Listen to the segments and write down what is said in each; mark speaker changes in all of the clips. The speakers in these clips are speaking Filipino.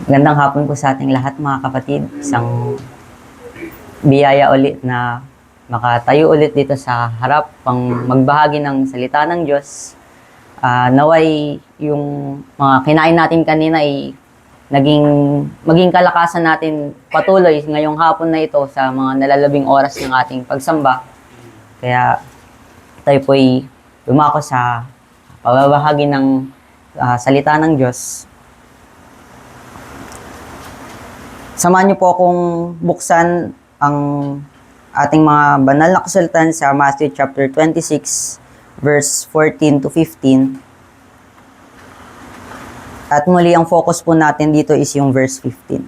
Speaker 1: Magandang hapon po sa ating lahat mga kapatid. Isang biyaya ulit na makatayo ulit dito sa harap pang magbahagi ng salita ng Diyos. Naway yung mga kinain natin kanina ay maging kalakasan natin patuloy ngayong hapon na ito sa mga nalalabing oras ng ating pagsamba. Kaya tayo po ay dumako sa pagbabahagi ng salita ng Diyos. Samahan niyo po akong buksan ang ating mga banal na kasulatan sa Matthew chapter 26, verse 14 to 15. At muli, ang focus po natin dito is yung verse 15.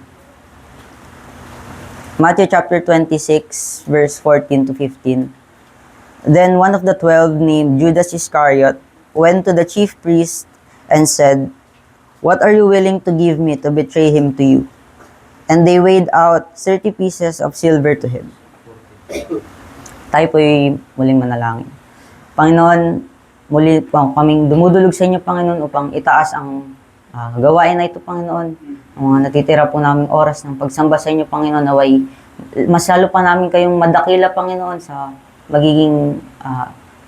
Speaker 1: Matthew chapter 26, verse 14 to 15. Then one of the 12, named Judas Iscariot, went to the chief priest and said, "What are you willing to give me to betray him to you?" And they weighed out 30 pieces of silver to him. Tayo po'y muling manalangin. Panginoon, muli po kaming dumudulog sa inyo, Panginoon, upang itaas ang gawain na ito, Panginoon. Ang mga natitira po namin oras ng pagsamba sa inyo, Panginoon, naway mas lalo pa namin kayong madakila, Panginoon, sa magiging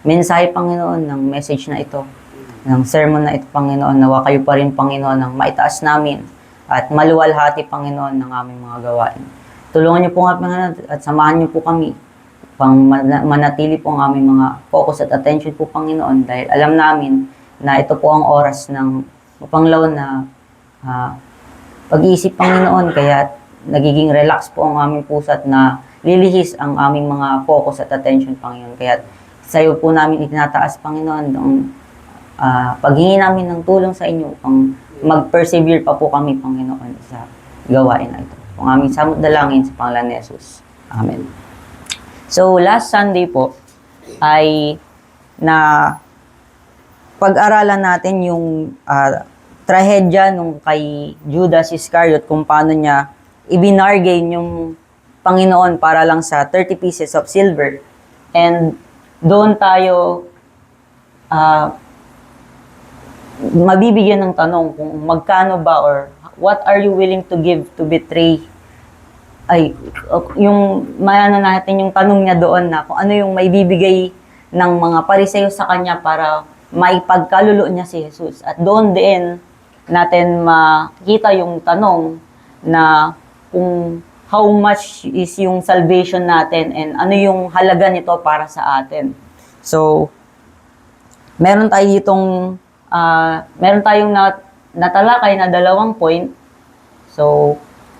Speaker 1: mensahe, Panginoon, ng message na ito, ng sermon na ito, Panginoon. Nawa kayo pa rin, Panginoon, ng maitaas namin at maluwalhati, Panginoon, ng aming mga gawain. Tulungan niyo po nga, Panginoon, at samahan niyo po kami upang manatili po ang aming mga focus at attention po, Panginoon, dahil alam namin na ito po ang oras ng mapanglaw na pag-iisip, Panginoon, kaya nagiging relax po ang aming puso at na lilihis ang aming mga focus at attention, Panginoon. Kaya sa iyo po namin itinataas, Panginoon, ang paghingi namin ng tulong sa inyo upang mag-persevere pa po kami, Panginoon, sa gawain na ito. Ang aming samot dalangin sa pangalan ni Jesus. Amen. So, last Sunday po ay na pag-aralan natin yung trahedya nung kay Judas Iscariot, kung paano niya ibinargain yung Panginoon para lang sa 30 pieces of silver. And doon tayo mabibigyan ng tanong kung magkano ba or what are you willing to give to betray. Ay, yung mayano natin yung tanong niya doon na kung ano yung maibibigay ng mga Pariseo sa kanya para maipagkalulo niya si Jesus. At doon din natin makita yung tanong na kung how much is yung salvation natin and ano yung halaga nito para sa atin. So, meron tayong natalakay na dalawang point. So,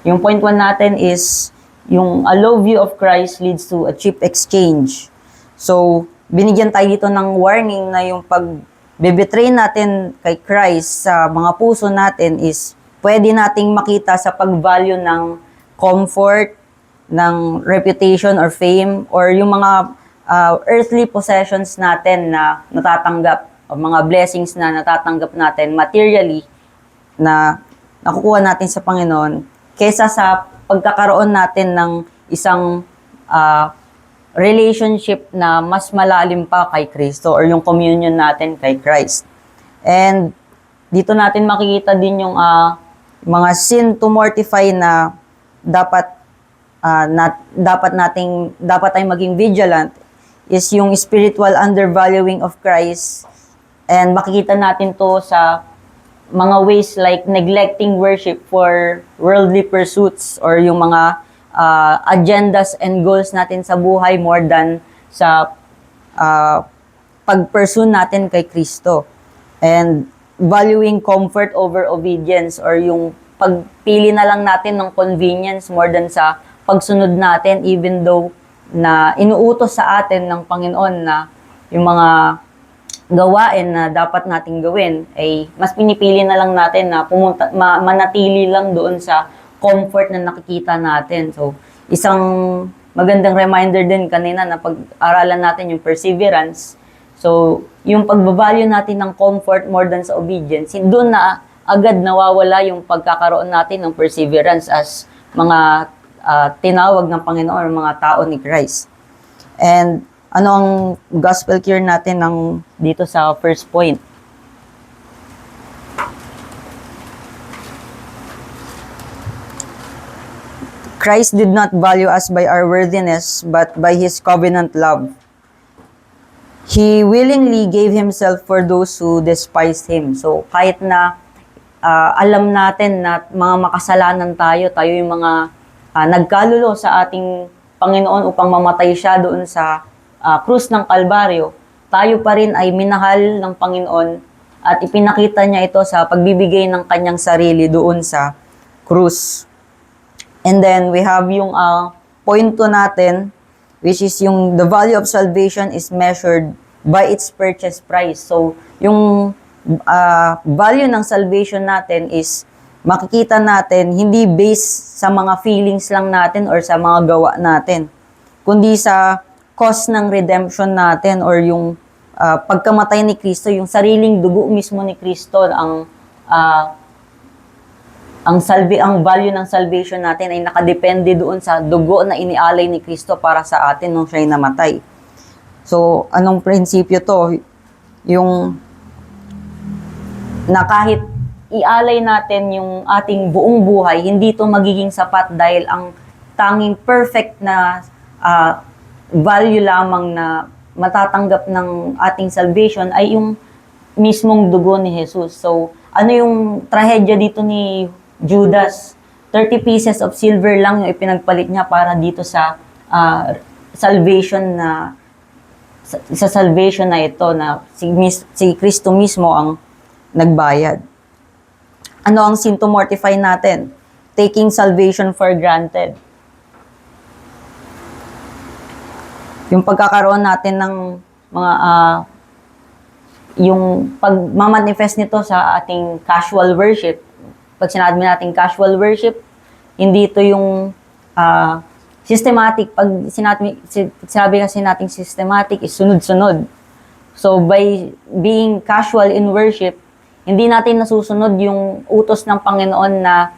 Speaker 1: yung point 1 natin is yung a low view of Christ leads to a cheap exchange. So, binigyan tayo dito ng warning na yung pag-betray natin kay Christ sa mga puso natin is pwede nating makita sa pag-value ng comfort, ng reputation or fame, or yung mga earthly possessions natin na natatanggap, o mga blessings na natatanggap natin materially na nakukuha natin sa Panginoon kaysa sa pagkakaroon natin ng isang relationship na mas malalim pa kay Kristo or yung communion natin kay Christ. And dito natin makikita din yung mga sin to mortify na dapat tayong maging vigilant is yung spiritual undervaluing of Christ. And makikita natin to sa mga ways like neglecting worship for worldly pursuits or yung mga agendas and goals natin sa buhay more than sa pag-pursue natin kay Kristo. And valuing comfort over obedience or yung pagpili na lang natin ng convenience more than sa pagsunod natin even though na inuutos sa atin ng Panginoon na yung mga gawain na dapat nating gawin ay mas pinipili na lang natin na manatili lang doon sa comfort na nakikita natin. So, isang magandang reminder din kanina na pag-aralan natin yung perseverance. So, yung pagbabalyo natin ng comfort more than sa obedience, doon na agad nawawala yung pagkakaroon natin ng perseverance as mga tinawag ng Panginoon, mga tao ni Christ. And ano ang gospel cure natin dito sa first point? Christ did not value us by our worthiness, but by His covenant love. He willingly gave Himself for those who despised Him. So, kahit na alam natin na mga makasalanan tayo yung mga nagkalulo sa ating Panginoon upang mamatay siya doon sa krus ng Kalbaryo, tayo pa rin ay minahal ng Panginoon at ipinakita niya ito sa pagbibigay ng kanyang sarili doon sa krus. And then, we have yung point 2 natin, which is yung the value of salvation is measured by its purchase price. So, yung value ng salvation natin is makikita natin hindi based sa mga feelings lang natin or sa mga gawa natin, kundi sa cost ng redemption natin or yung pagkamatay ni Kristo, yung sariling dugo mismo ni Kristo ang value ng salvation natin ay nakadepende doon sa dugo na inialay ni Kristo para sa atin nung siya'y namatay. So, anong prinsipyo to? Yung na kahit ialay natin yung ating buong buhay, hindi ito magiging sapat dahil ang tanging perfect na value lamang na matatanggap ng ating salvation ay yung mismong dugo ni Jesus. So, ano yung trahedya dito ni Judas? 30 pieces of silver lang yung ipinagpalit niya para dito sa salvation na ito na si Kristo mismo ang nagbayad. Ano ang sin to mortify natin? Taking salvation for granted. Yung pagkakaroon natin ng mga yung pagmamanifest nito sa ating casual worship. Pag sinabi natin casual worship, hindi ito yung systematic. Pag sinabi kasi natin systematic is sunod-sunod. So by being casual in worship, hindi natin nasusunod yung utos ng Panginoon na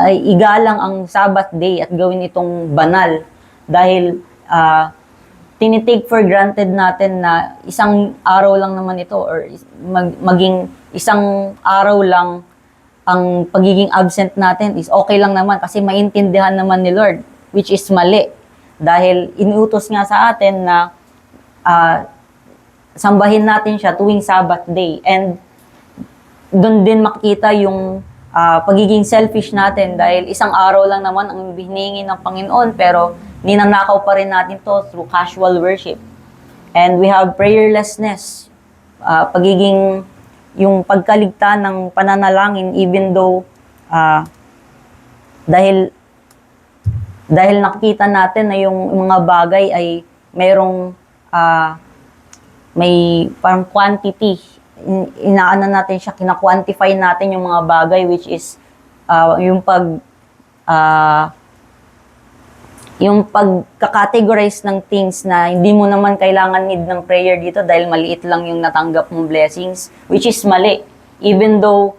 Speaker 1: igalang ang Sabbath day at gawin itong banal dahil tinitake for granted natin na isang araw lang naman ito or maging isang araw lang ang pagiging absent natin is okay lang naman kasi maintindihan naman ni Lord, which is mali dahil inuutos nga sa atin na sambahin natin siya tuwing Sabbath day. And doon din makita yung pagiging selfish natin dahil isang araw lang naman ang hiningi ng Panginoon pero ninanakaw pa rin natin to through casual worship. And we have prayerlessness, yung pagkaligta ng pananalangin even though dahil nakikita natin na yung mga bagay ay mayroong may parang quantity, inaano natin siya, kina-quantify natin yung mga bagay which is yung pagka-categorize ng things na hindi mo naman kailangan need ng prayer dito dahil maliit lang yung natanggap mong blessings, which is mali. Even though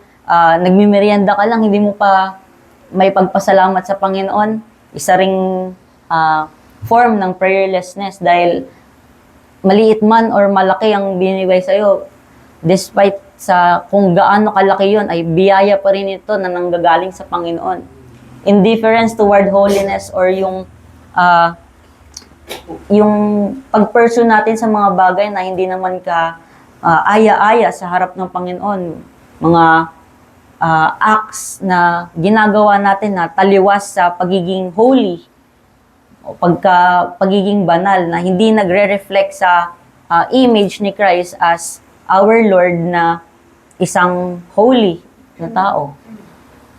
Speaker 1: nagmimerienda ka lang, hindi mo pa may pagpasalamat sa Panginoon, isa ring form ng prayerlessness dahil maliit man or malaki ang binigay sa'yo, despite sa kung gaano kalaki yun, ay biyaya pa rin ito na nanggagaling sa Panginoon. Indifference toward holiness or yung pag-pursue natin sa mga bagay na hindi naman ka aya-aya sa harap ng Panginoon. Mga acts na ginagawa natin na taliwas sa pagiging holy o pagiging banal na hindi nagre-reflect sa image ni Christ as our Lord na isang holy na tao.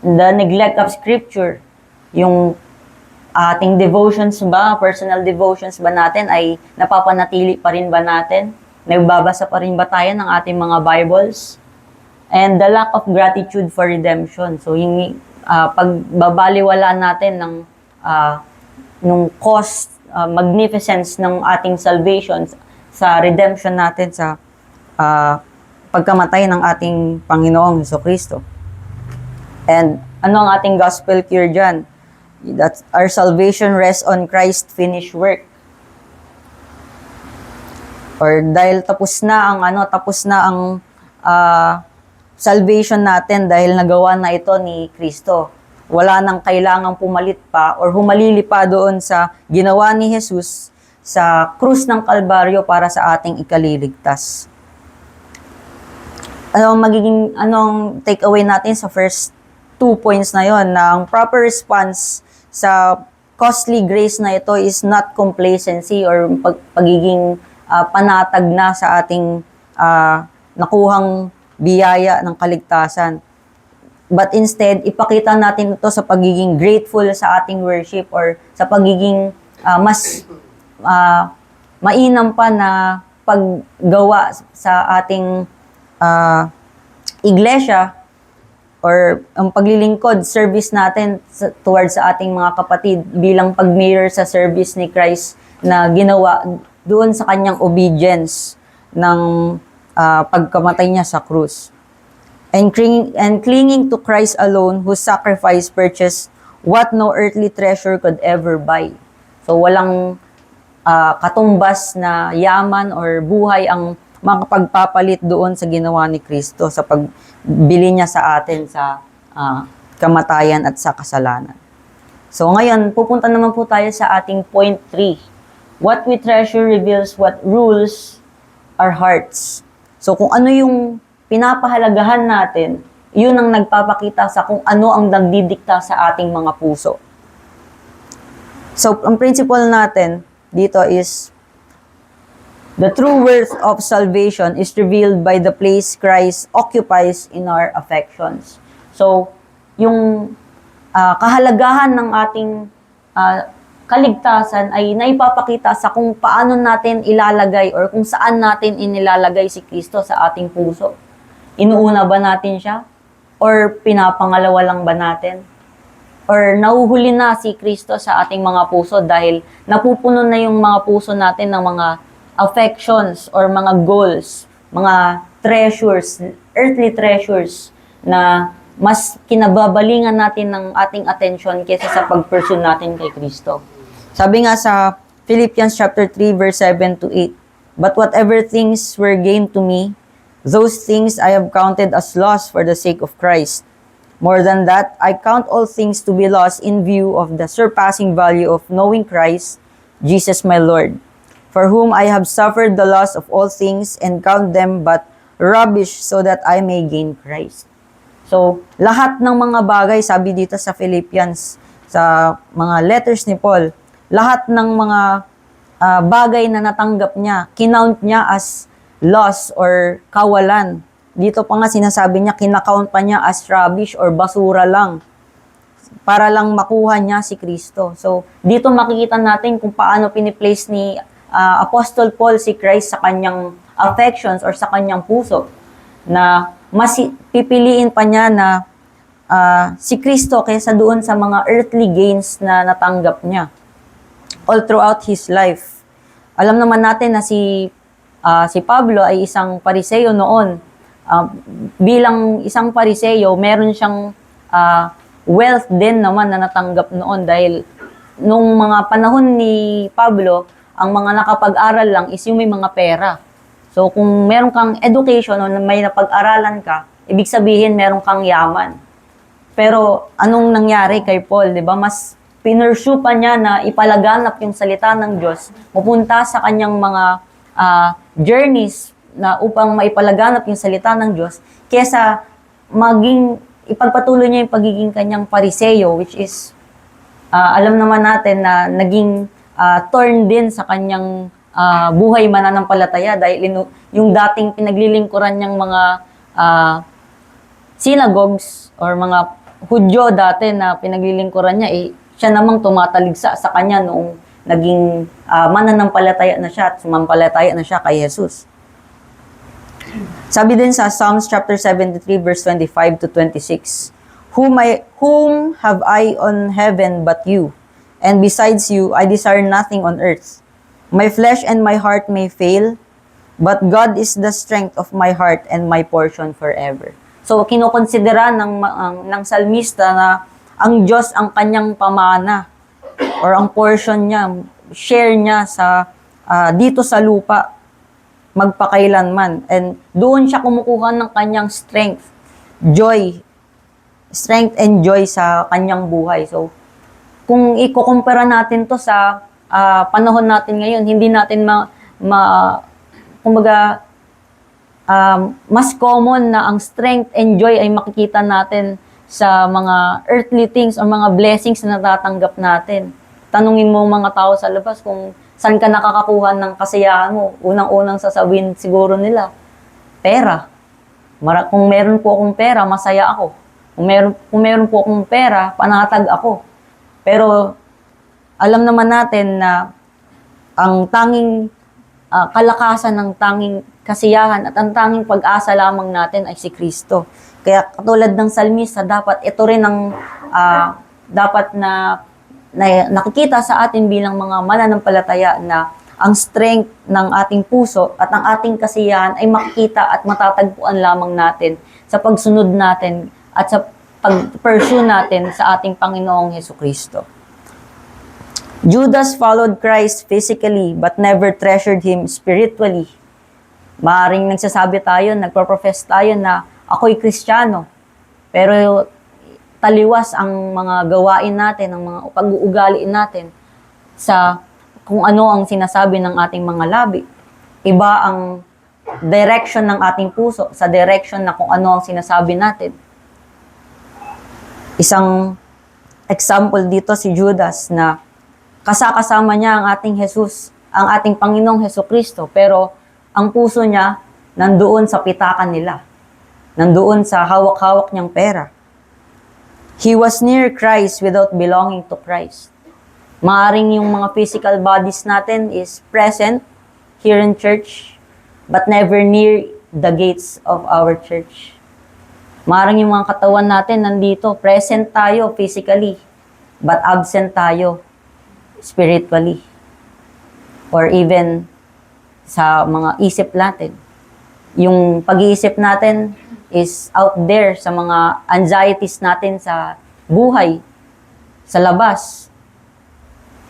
Speaker 1: The neglect of Scripture, yung ating devotions ba, personal devotions ba natin ay napapanatili pa rin ba natin? Nagbabasa pa rin ba tayo ng ating mga Bibles? And the lack of gratitude for redemption. So, yung pagbabaliwala natin ng nung cost, magnificence ng ating salvation sa redemption natin sa pagkamatay ng ating Panginoong Jesucristo. And ano ang ating gospel cure dyan? That our salvation rests on Christ's finished work. Or dahil tapos na ang salvation natin dahil nagawa na ito ni Kristo. wala nang kailangang pumalit pa or humalili pa doon sa ginawa ni Jesus sa krus ng Kalbaryo para sa ating ikaliligtas. Anong takeaway natin sa first 2 points na yon, na ang proper response sa costly grace na ito is not complacency or pagiging panatag na sa ating nakuhang biyaya ng kaligtasan. But instead, ipakita natin ito sa pagiging grateful sa ating worship or sa pagiging mas mainam pa na paggawa sa ating iglesia or ang paglilingkod, service natin towards sa ating mga kapatid bilang pag-mirror sa service ni Christ na ginawa doon sa kanyang obedience ng pagkamatay niya sa krus. And clinging to Christ alone, whose sacrifice purchased what no earthly treasure could ever buy. So walang katumbas na yaman or buhay ang makapagpapalit doon sa ginawa ni Kristo sa pagbili niya sa atin sa kamatayan at sa kasalanan. So ngayon, pupunta naman po tayo sa ating point 3. What we treasure reveals what rules our hearts. So kung ano yung pinapahalagahan natin, yun ang nagpapakita sa kung ano ang nagdidikta sa ating mga puso. So ang principle natin dito is the true worth of salvation is revealed by the place Christ occupies in our affections. So yung kahalagahan ng ating kaligtasan ay naipapakita sa kung paano natin ilalagay or kung saan natin inilalagay si Kristo sa ating puso. Inuuna ba natin siya? Or pinapangalawa lang ba natin? Or nauhuli na si Kristo sa ating mga puso dahil napupuno na yung mga puso natin ng mga affections or mga goals, mga treasures, earthly treasures na mas kinababalingan natin ng ating attention kaysa sa pag-pursue natin kay Kristo. Sabi nga sa Philippians chapter 3 verse 7 to 8, "But whatever things were gained to me, those things I have counted as loss for the sake of Christ. More than that, I count all things to be lost in view of the surpassing value of knowing Christ, Jesus my Lord, for whom I have suffered the loss of all things and count them but rubbish so that I may gain Christ." So, lahat ng mga bagay, sabi dito sa Philippians, sa mga letters ni Paul, lahat ng mga bagay na natanggap niya, kinount niya as loss or kawalan. Dito pa nga sinasabi niya, kinakount pa niya as rubbish or basura lang para lang makuha niya si Kristo. So, dito makikita natin kung paano piniplace ni Apostle Paul si Christ sa kanyang affections or sa kanyang puso, na mas pipiliin pa niya na si Kristo kaysa doon sa mga earthly gains na natanggap niya all throughout his life. Alam naman natin na si Pablo ay isang Pariseo noon. Bilang isang Pariseo, meron siyang wealth din naman na natanggap noon dahil nung mga panahon ni Pablo, ang mga nakapag-aral lang is yung may mga pera. So kung meron kang education o may napag-aralan ka, ibig sabihin meron kang yaman. Pero anong nangyari kay Paul, 'di ba? Mas pinursue pa niya na ipalaganap yung salita ng Diyos, pupunta sa kanyang mga journeys na upang maipalaganap yung salita ng Diyos, kesa ipagpatuloy niya yung pagiging kanyang Pariseo, which is, alam naman natin na naging torn din sa kanyang buhay mananampalataya dahil yung dating pinaglilingkuran niyang mga synagogues or mga Hudyo dati na pinaglilingkuran niya, siya namang tumataligsa sa kanya noong naging mananampalataya na siya at sumampalataya na siya kay Jesus. Sabi din sa Psalms chapter 73 verse 25 to 26, Whom have I on heaven but you? And besides you, I desire nothing on earth. My flesh and my heart may fail, but God is the strength of my heart and my portion forever. So, kinukonsidera ng salmista na ang Diyos ang kanyang pamana or ang portion niya, share niya sa dito sa lupa magpakailanman. And doon siya kumukuha ng kanyang strength, joy strength and joy sa kanyang buhay. So, kung ikukumpara natin to sa panahon natin ngayon, hindi natin kumbaga, mas common na ang strength and joy ay makikita natin sa mga earthly things o mga blessings na natatanggap natin. Tanungin mo mga tao sa labas kung saan ka nakakakuha ng kasiyahan mo. Unang-unang sasabihin siguro nila, pera. Kung meron po akong pera, masaya ako. Kung meron po akong pera, panatag ako. Pero alam naman natin na ang tanging kalakasan ng tanging kasiyahan at ang tanging pag-asa lamang natin ay si Kristo. Kaya katulad ng salmista, dapat ito rin ang dapat na nakikita sa atin bilang mga mananampalataya na ang strength ng ating puso at ang ating kasiyahan ay makikita at matatagpuan lamang natin sa pagsunod natin at sa pag-pursue natin sa ating Panginoong Hesukristo. Judas followed Christ physically but never treasured Him spiritually. Maaring nagsasabi tayo, nagpo-profess tayo na ako'y Kristiyano, pero taliwas ang mga gawain natin, ang mga pag-uugali natin sa kung ano ang sinasabi ng ating mga labi. Iba ang direction ng ating puso sa direction na kung ano ang sinasabi natin. Isang example dito si Judas na kasama niya ang ating Jesus, ang ating Panginoong Hesukristo, pero ang puso niya nandoon sa pitakan nila. Nandoon sa hawak-hawak niyang pera. He was near Christ without belonging to Christ. Maaring yung mga physical bodies natin is present here in church, but never near the gates of our church. Maaring yung mga katawan natin nandito, present tayo physically, but absent tayo spiritually. Or even sa mga isip natin. Yung pag-iisip natin is out there sa mga anxieties natin sa buhay, sa labas.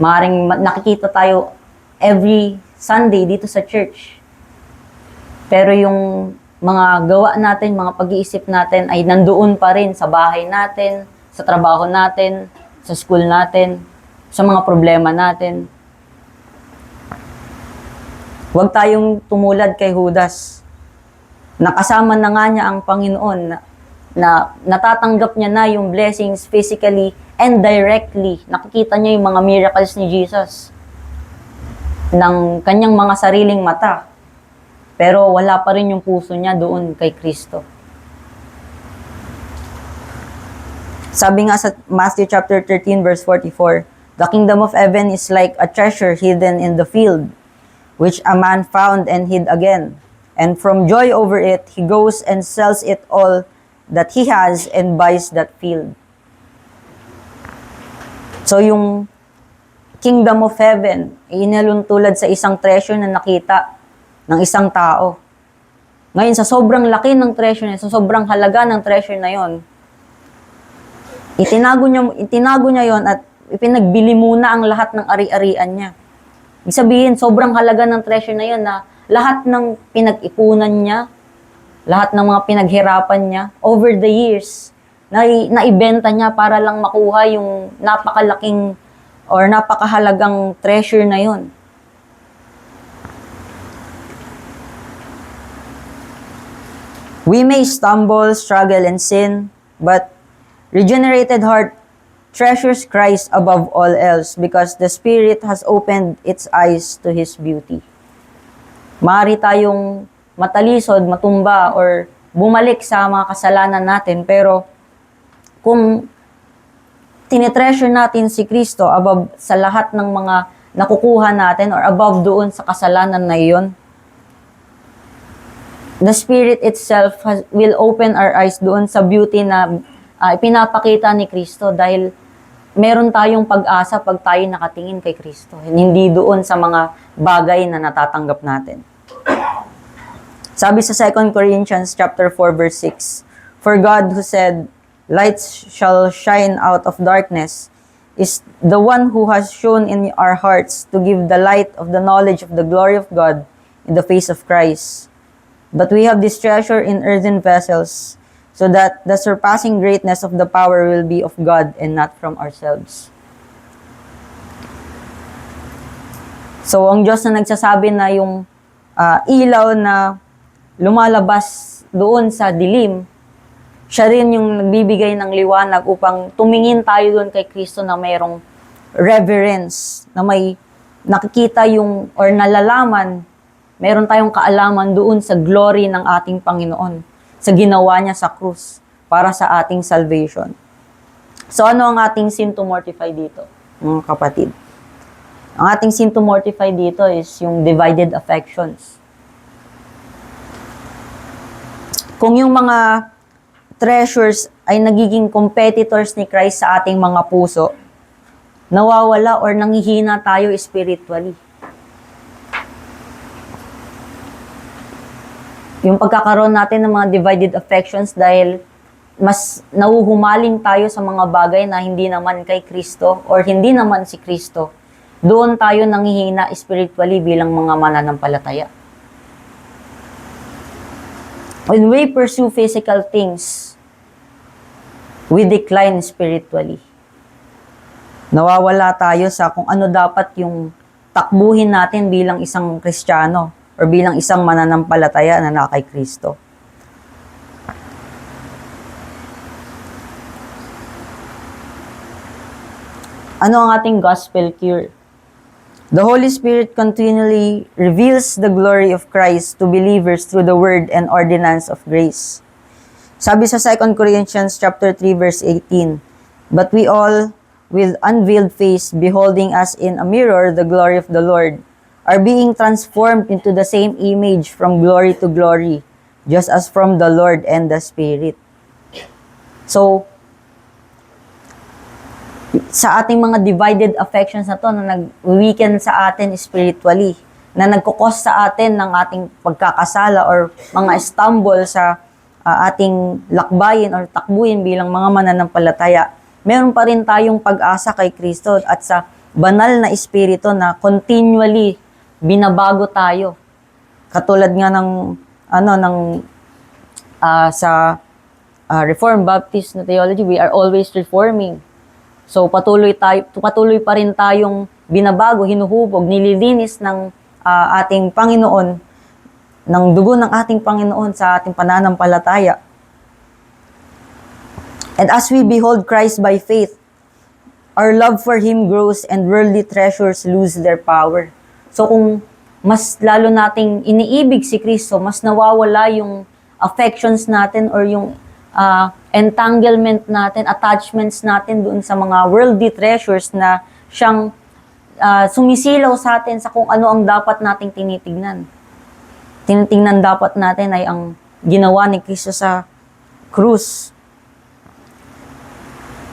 Speaker 1: Maaring nakikita tayo every Sunday dito sa church. Pero yung mga gawa natin, mga pag-iisip natin ay nandoon pa rin sa bahay natin, sa trabaho natin, sa school natin, sa mga problema natin. Huwag tayong tumulad kay Judas. Nakasama na nga niya ang Panginoon na natatanggap niya na yung blessings physically and directly. Nakikita niya yung mga miracles ni Jesus ng kanyang mga sariling mata. Pero wala pa rin yung puso niya doon kay Kristo. Sabi nga sa Matthew chapter 13 verse 44, "The kingdom of heaven is like a treasure hidden in the field, which a man found and hid again. And from joy over it, he goes and sells it all that he has and buys that field." So yung kingdom of heaven, inalulad sa isang treasure na nakita ng isang tao. Ngayon, sa sobrang laki ng treasure na, sa sobrang halaga ng treasure na yon, itinago niya yon at ipinagbili muna ang lahat ng ari-arian niya. Ibig sabihin, sobrang halaga ng treasure na yun na lahat ng pinag-ipunan niya, lahat ng mga pinaghirapan niya, over the years, naibenta niya para lang makuha yung napakalaking or napakahalagang treasure na yun. We may stumble, struggle, and sin, but regenerated heart treasures Christ above all else because the Spirit has opened its eyes to His beauty. Maaari tayong matalisod, matumba, or bumalik sa mga kasalanan natin, pero kung tinitreasure natin si Kristo above sa lahat ng mga nakukuha natin or above doon sa kasalanan na iyon, the Spirit itself will open our eyes doon sa beauty na ipinapakita ni Kristo dahil meron tayong pag-asa pag tayo nakatingin kay Kristo. Hindi doon sa mga bagay na natatanggap natin. Sabi sa 2 Corinthians chapter 4 verse 6, "For God who said, 'Light shall shine out of darkness,' is the one who has shown in our hearts to give the light of the knowledge of the glory of God in the face of Christ. But we have this treasure in earthen vessels, so that the surpassing greatness of the power will be of God and not from ourselves. So, ang Diyos na nagsasabi na yung ilaw na lumalabas doon sa dilim, siya rin yung nagbibigay ng liwanag upang tumingin tayo doon kay Kristo na mayroong reverence, na may nakikita yung, or nalalaman, meron tayong kaalaman doon sa glory ng ating Panginoon, sa ginawa niya sa krus, para sa ating salvation. So, ano ang ating sin to mortify dito, mga kapatid? Ang ating sin to mortify dito is yung divided affections. Kung yung mga treasures ay nagiging competitors ni Christ sa ating mga puso, nawawala or nanghihina tayo spiritually. Yung pagkakaroon natin ng mga divided affections dahil mas nauhumaling tayo sa mga bagay na hindi naman kay Kristo or hindi naman si Kristo, doon tayo nanghihina spiritually bilang mga mananampalataya. When we pursue physical things, we decline spiritually. Nawawala tayo sa kung ano dapat yung takbuhin natin bilang isang Kristiyano or bilang isang mananampalataya na naka kay Kristo. Ano ang ating gospel cure? The Holy Spirit continually reveals the glory of Christ to believers through the word and ordinance of grace. Sabi sa 2 Corinthians chapter 3 verse 18, "But we all, with unveiled face, beholding as in a mirror the glory of the Lord, are being transformed into the same image from glory to glory, just as from the Lord and the Spirit." So, sa ating mga divided affections na to na nag-weaken sa atin spiritually, na nagkukos sa atin ng ating pagkakasala or mga stumble sa ating lakbayin or takbuhin bilang mga mananampalataya, meron pa rin tayong pag-asa kay Kristo at sa banal na espiritu na continually binabago tayo. Katulad nga ng sa Reformed Baptist na theology, we are always reforming. So patuloy pa rin tayong binabago, hinuhubog, nililinis ng ating Panginoon, ng dugo ng ating Panginoon sa ating pananampalataya. And as we behold Christ by faith, our love for Him grows and worldly treasures lose their power. So kung mas lalo nating iniibig si Kristo, mas nawawala yung affections natin or yung entanglement natin, attachments natin doon sa mga worldly treasures na siyang sumisilaw sa atin sa kung ano ang dapat nating tinitingnan. Tinitingnan dapat natin ay ang ginawa ni Kristo sa krus.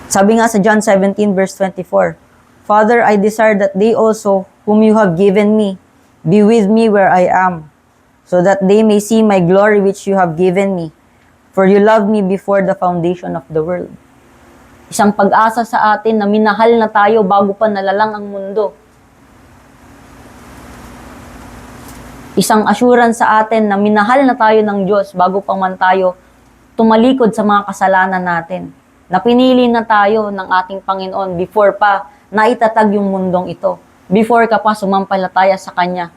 Speaker 1: Sabi nga sa John 17 verse 24, "Father, I desire that they also, whom you have given me, be with me where I am, so that they may see my glory which you have given me. For you loved me before the foundation of the world." Isang pag-asa sa atin na minahal na tayo bago pa nalalang ang mundo. Isang assurance sa atin na minahal na tayo ng Diyos bago pa man tayo tumalikod sa mga kasalanan natin. Na pinili na tayo ng ating Panginoon before pa naitatag yung mundong ito. Before ka pa sumampalataya sa Kanya.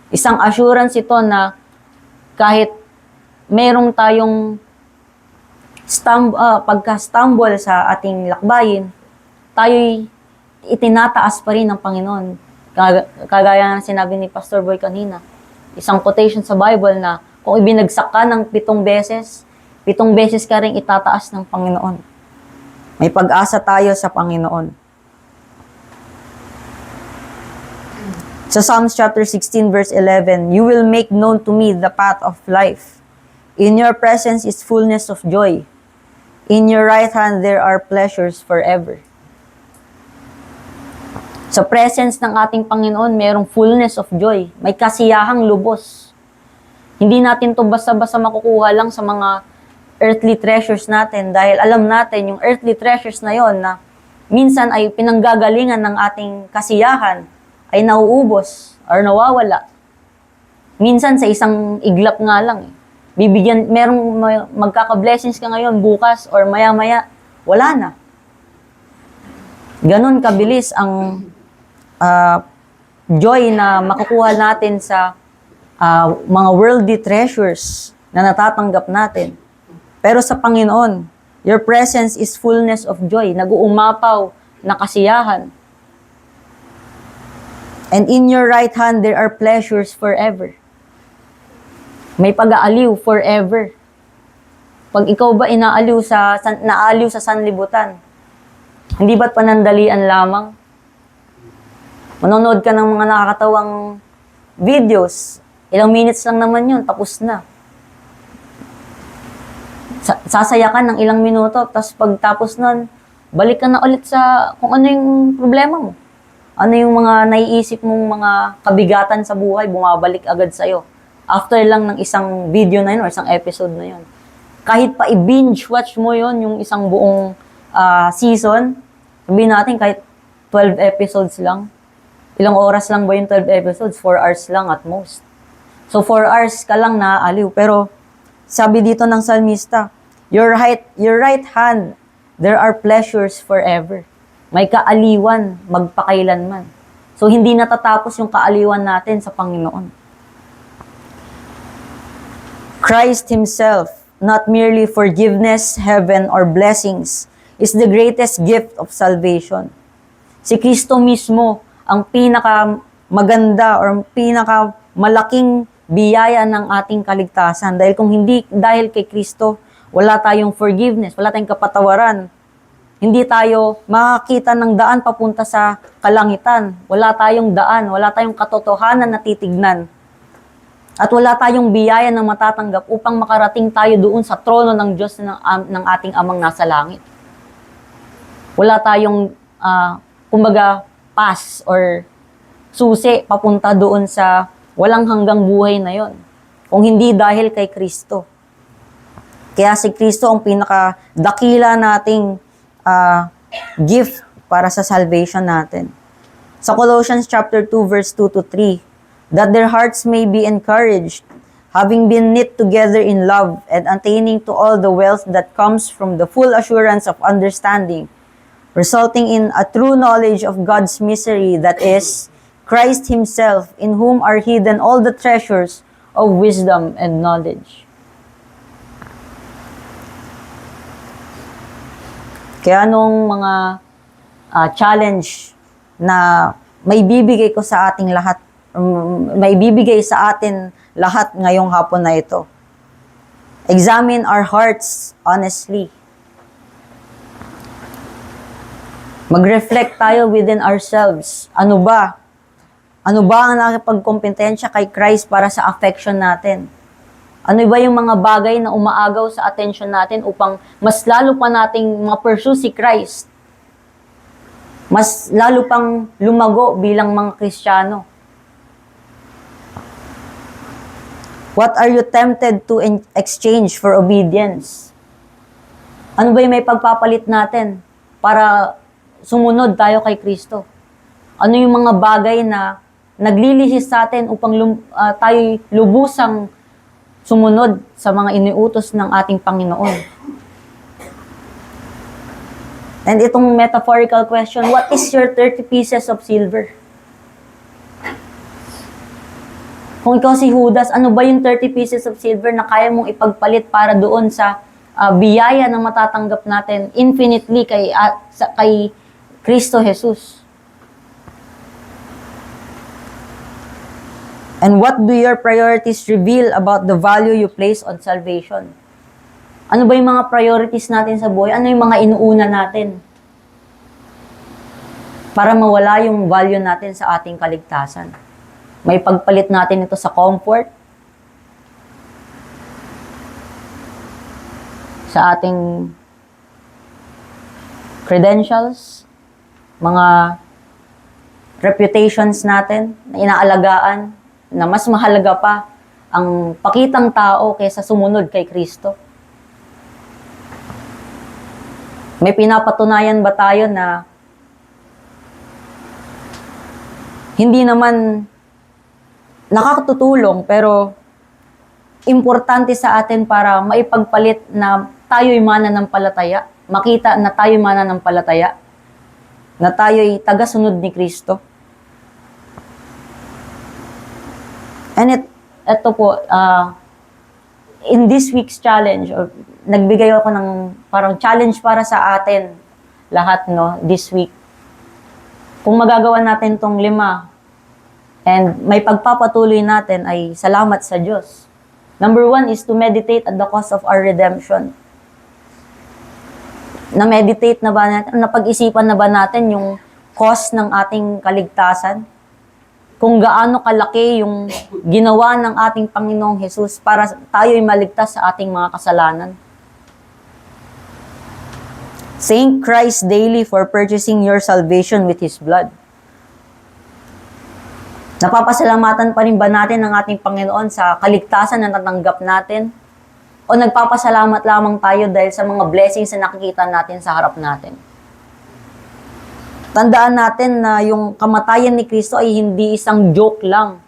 Speaker 1: Isang assurance ito na kahit merong tayong pagka-stumble sa ating lakbayin, tayo'y itinataas pa rin ng Panginoon. Kagaya ng sinabi ni Pastor Boy kanina, isang quotation sa Bible na kung ibinagsak ka ng 7 beses, 7 beses ka rin itataas ng Panginoon. May pag-asa tayo sa Panginoon. Sa Psalms chapter 16 verse 11, "You will make known to me the path of life. In your presence is fullness of joy. In your right hand there are pleasures forever." Sa presence ng ating Panginoon, mayroong fullness of joy. May kasiyahang lubos. Hindi natin to basta-basta makukuha lang sa mga earthly treasures natin dahil alam natin yung earthly treasures na yon na minsan ay pinanggagalingan ng ating kasiyahan ay nauubos or nawawala. Minsan sa isang iglap nga lang. magkaka-blessings ka ngayon, bukas, or maya-maya, wala na. Ganon kabilis ang joy na makukuha natin sa mga worldly treasures na natatanggap natin. Pero sa Panginoon, your presence is fullness of joy, nag-uumapaw na kasiyahan. And in your right hand, there are pleasures forever. May pag-aaliw forever. Pag ikaw ba naaliw sa sanlibutan, hindi ba't panandalian lamang? Manonood ka ng mga nakakatawang videos, ilang minutes lang naman yun, tapos na. Sasaya ka ng ilang minuto, tapos pagtapos nun, balik ka na ulit sa kung ano yung problema mo. Ano yung mga naiisip mong mga kabigatan sa buhay, bumabalik agad sa'yo. After lang ng isang video na yun or isang episode na yun. Kahit pa i-binge watch mo yun, yung isang buong season, sabihin natin kahit 12 episodes lang. Ilang oras lang ba yung 12 episodes? 4 hours lang at most. So 4 hours ka lang naaaliw. Pero sabi dito ng salmista, your right hand, there are pleasures forever. May kaaliwan, magpakailanman. So hindi natatapos yung kaaliwan natin sa Panginoon. Christ Himself, not merely forgiveness, heaven, or blessings, is the greatest gift of salvation. Si Kristo mismo ang pinakamaganda or pinakamalaking biyaya ng ating kaligtasan. Dahil kung hindi dahil kay Kristo, wala tayong forgiveness, wala tayong kapatawaran. Hindi tayo makakita ng daan papunta sa kalangitan. Wala tayong daan, wala tayong katotohanan na titignan. At wala tayong biyaya na matatanggap upang makarating tayo doon sa trono ng Diyos ng ating Amang nasa langit. Wala tayong, kumbaga, pass or susi papunta doon sa walang hanggang buhay na yon. Kung hindi dahil kay Kristo. Kaya si Kristo ang pinakadakila nating gift para sa salvation natin. Sa Colossians chapter 2 verse 2 to 3, that their hearts may be encouraged, having been knit together in love and attaining to all the wealth that comes from the full assurance of understanding, resulting in a true knowledge of God's mystery, that is, Christ Himself, in whom are hidden all the treasures of wisdom and knowledge. Kaya nung mga challenge na may bibigay ko sa ating lahat, may bibigay sa atin lahat ngayong hapon na ito. Examine our hearts honestly. Mag-reflect tayo within ourselves. Ano ba ang nakipagkompetensya kay Christ para sa affection natin? Ano ba yung mga bagay na umaagaw sa attention natin upang mas lalo pa nating ma-pursue si Christ? Mas lalo pang lumago bilang mga Kristiyano? What are you tempted to exchange for obedience? Ano ba yung may pagpapalit natin para sumunod tayo kay Kristo? Ano yung mga bagay na naglilihis sa atin upang tayo lubusang sumunod sa mga iniutos ng ating Panginoon? And itong metaphorical question, what is your 30 pieces of silver? Kung ikaw si Judas, ano ba yung 30 pieces of silver na kaya mong ipagpalit para doon sa biyaya na matatanggap natin infinitely kay Kristo Jesus? And what do your priorities reveal about the value you place on salvation? Ano ba yung mga priorities natin sa buhay? Ano yung mga inuuna natin? Para mawala yung value natin sa ating kaligtasan. May pagpalit natin ito sa comfort, sa ating credentials, mga reputations natin na inaalagaan, na mas mahalaga pa ang pakitang tao kaysa sumunod kay Kristo. May pinapatunayan ba tayo na hindi naman nakakatutulong pero importante sa atin para maipagpalit na tayo'y mananampalataya, makita na tayo'y mananampalataya, na tayo'y tagasunod ni Kristo. And ito po, in this week's challenge, nagbigay ako ng parang challenge para sa atin lahat, no, this week. Kung magagawa natin tong 5, and may pagpapatuloy natin ay salamat sa Diyos. Number 1 is to meditate at the cause of our redemption. Na-meditate na ba natin, napag-isipan na ba natin yung cause ng ating kaligtasan? Kung gaano kalaki yung ginawa ng ating Panginoong Jesus para tayo'y maligtas sa ating mga kasalanan. Thank Christ daily for purchasing your salvation with His blood. Napapasalamatan pa rin ba natin ang ating Panginoon sa kaligtasan na natanggap natin? O nagpapasalamat lamang tayo dahil sa mga blessings na nakikita natin sa harap natin? Tandaan natin na yung kamatayan ni Kristo ay hindi isang joke lang.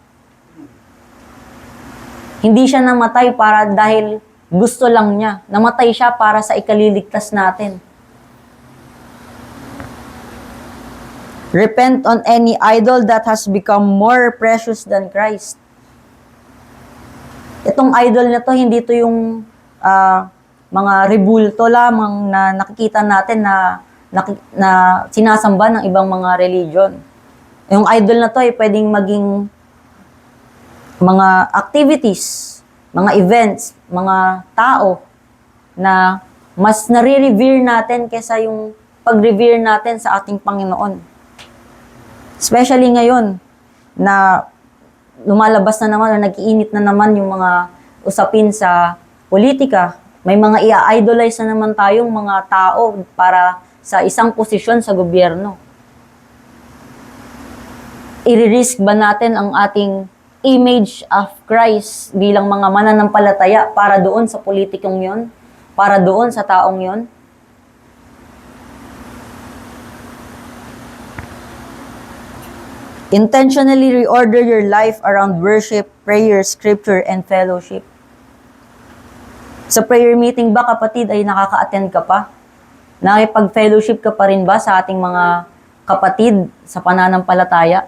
Speaker 1: Hindi siya namatay para dahil gusto lang niya. Namatay siya para sa ikaliligtas natin. Repent on any idol that has become more precious than Christ. Itong idol na to, hindi to yung mga rebulto lamang na nakikita natin na sinasamba ng ibang mga religion. Yung idol na to ay pwedeng maging mga activities, mga events, mga tao na mas nare-revere natin kaysa yung pag-revere natin sa ating Panginoon. Especially ngayon na lumalabas na naman o nag-iinit na naman yung mga usapin sa politika, may mga i-idolize na naman tayong mga tao para sa isang posisyon sa gobyerno. I-risk ba natin ang ating image of Christ bilang mga mananampalataya para doon sa politikong yon? Para doon sa taong yon? Intentionally reorder your life around worship, prayer, scripture, and fellowship. Sa prayer meeting ba, kapatid, ay nakaka-attend ka pa? Nakipag-fellowship ka pa rin ba sa ating mga kapatid sa pananampalataya?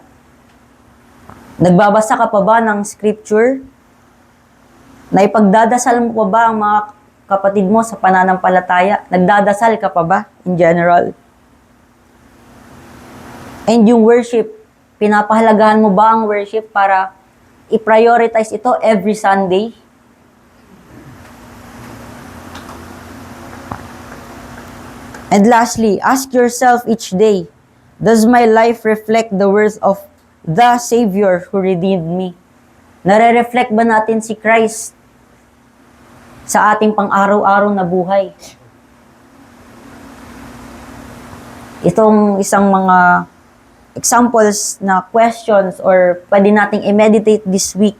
Speaker 1: Nagbabasa ka pa ba ng scripture? Naipagdadasal mo pa ba ang mga kapatid mo sa pananampalataya? Nagdadasal ka pa ba in general? And yung worship, pinapahalagahan mo ba ang worship para i-prioritize ito every Sunday? And lastly, ask yourself each day, does my life reflect the worth of the Savior who redeemed me? Nare-reflect ba natin si Christ sa ating pang-araw-araw na buhay? Itong isang mga examples na questions or pwede nating i-meditate this week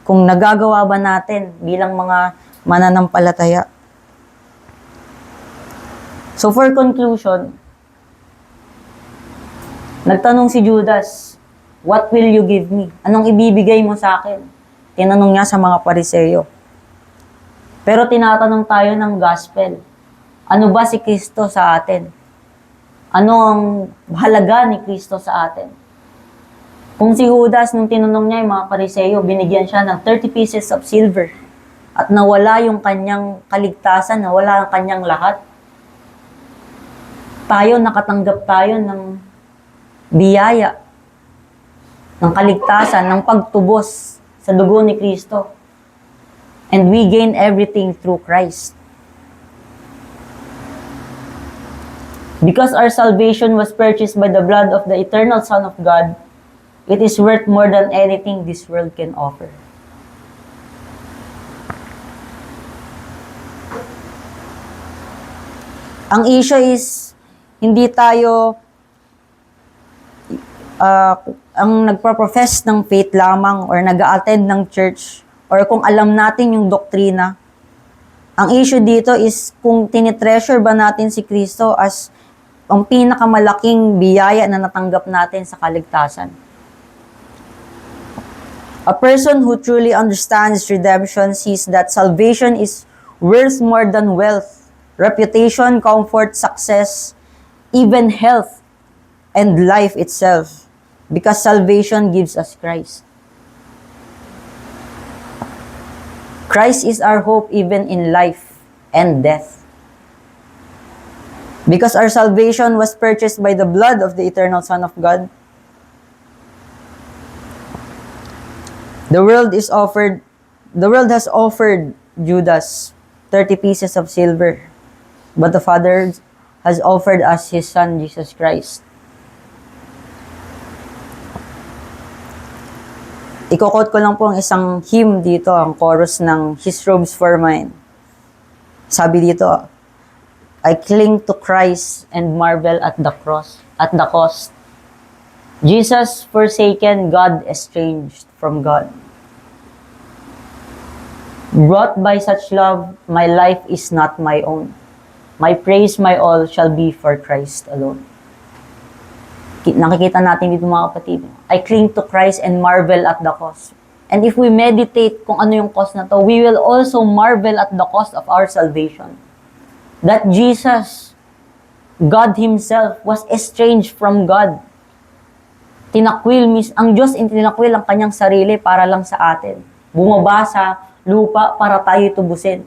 Speaker 1: kung nagagawa ba natin bilang mga mananampalataya. So for conclusion, nagtanong si Judas, what will you give me? Anong ibibigay mo sa akin? Tinanong niya sa mga Pariseo. Pero tinatanong tayo ng gospel, ano ba si Kristo sa atin? Ano ang halaga ni Kristo sa atin? Kung si Judas, nung tinanong niya yung mga Pariseo, binigyan siya ng 30 pieces of silver at nawala yung kanyang kaligtasan, nawala ang kanyang lahat. Tayo, nakatanggap tayo ng biyaya, ng kaligtasan, ng pagtubos sa dugo ni Kristo. And we gain everything through Christ. Because our salvation was purchased by the blood of the eternal Son of God, it is worth more than anything this world can offer. Ang issue is, hindi tayo ang nagpa-profess ng faith lamang or nag-a-attend ng church or kung alam natin yung doktrina. Ang issue dito is kung tinitreasure ba natin si Kristo as ang pinakamalaking biyaya na natanggap natin sa kaligtasan. A person who truly understands redemption sees that salvation is worth more than wealth, reputation, comfort, success, even health, and life itself, because salvation gives us Christ. Christ is our hope even in life and death. Because our salvation was purchased by the blood of the eternal Son of God, the world has offered Judas 30 pieces of silver, but the Father has offered us His Son, Jesus Christ. Iko-quote ko lang po ang isang hymn dito, ang chorus ng His Robes for Mine. Sabi dito, I cling to Christ and marvel at the cost. Jesus forsaken, God estranged from God. Brought by such love, my life is not my own. My praise, my all shall be for Christ alone. Nakikita natin dito mga kapatid. I cling to Christ and marvel at the cost. And if we meditate kung ano yung cost na to, we will also marvel at the cost of our salvation. That Jesus, God Himself, was estranged from God. Ang Diyos tinakwil ang kanyang sarili para lang sa atin. Bumaba sa lupa para tayo tubusin.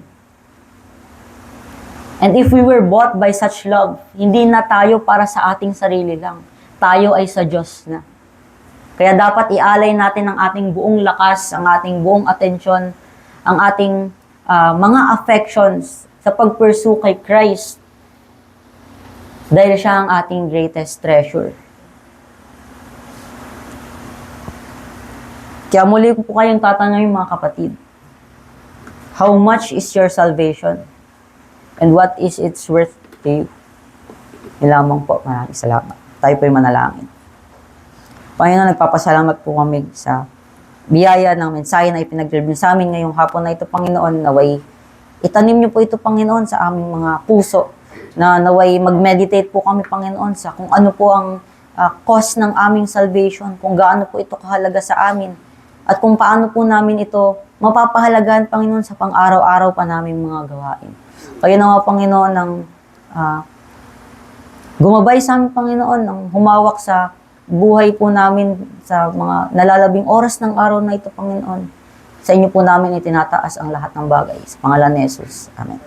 Speaker 1: And if we were bought by such love, hindi na tayo para sa ating sarili lang. Tayo ay sa Diyos na. Kaya dapat ialay natin ang ating buong lakas, ang ating buong atensyon, ang ating mga affections sa pag-pursue kay Christ. Dahil siya ang ating greatest treasure. Kaya muli ko po kayong tatanungin mga kapatid. How much is your salvation? And what is its worth to you? Yun lamang po. Maraming salamat. Tayo po'y manalangin. Panginoon, nagpapasalamat po kami sa biyaya ng mensahe na ipinag-deliver sa amin ngayong hapon na ito, Panginoon, naway itanim niyo po ito, Panginoon, sa aming mga puso, na naway mag-meditate po kami, Panginoon, sa kung ano po ang cost ng aming salvation, kung gaano po ito kahalaga sa amin, at kung paano po namin ito mapapahalagahan, Panginoon, sa pang-araw-araw pa namin mga gawain. Kaya nawa, Panginoon, ng gumabay sa amin, Panginoon, ng humawak sa buhay po namin sa mga nalalabing oras ng araw na ito, Panginoon. Sa inyo po namin itinataas ang lahat ng bagay. Sa pangalan ni Jesus. Amen.